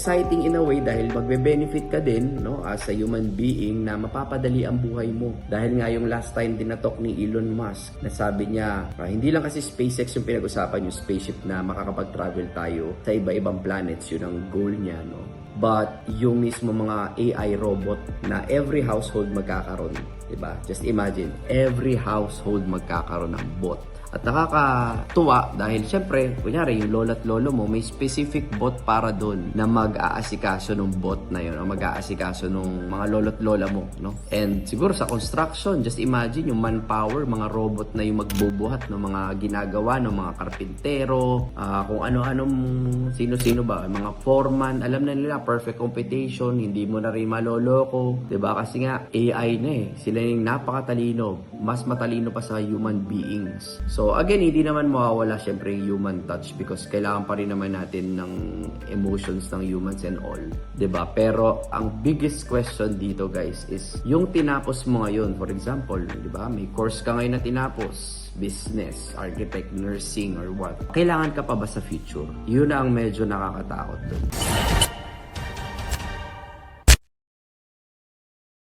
Exciting in a way dahil magbe-benefit ka din, no, as a human being na mapapadali ang buhay mo. Dahil nga yung last time dinatok ni Elon Musk na sabi niya, hindi lang kasi SpaceX yung pinag-usapan, yung spaceship na makakapag-travel tayo sa iba-ibang planets, yun ang goal niya, no. But yung mismo mga AI robot na every household magkakaroon, diba? Just imagine, every household magkakaroon ng bot. At nakakatuwa dahil syempre, kunyari yung lolo at lolo mo, may specific bot para doon na mag-aasikaso ng bot na yun o mag-aasikaso ng mga lolo at lola mo, no? And siguro sa construction, just imagine yung manpower, mga robot na yung magbubuhat ng mga ginagawa ng mga karpintero, kung ano-anong sino-sino ba, mga foreman, alam na nila, perfect computation, hindi mo na rin maloloko, diba? Kasi nga, AI na eh. Sila yung napakatalino, mas matalino pa sa human beings. So again, hindi naman mawawala syempre yung human touch because kailangan pa rin naman natin ng emotions ng humans and all, 'di ba? Pero ang biggest question dito, guys, is yung tinapos mo ngayon, for example, 'di ba? May course ka ngayon na tinapos, business, architect, nursing or what. Kailangan ka pa ba sa future? Yun ang medyo nakakatakot doon.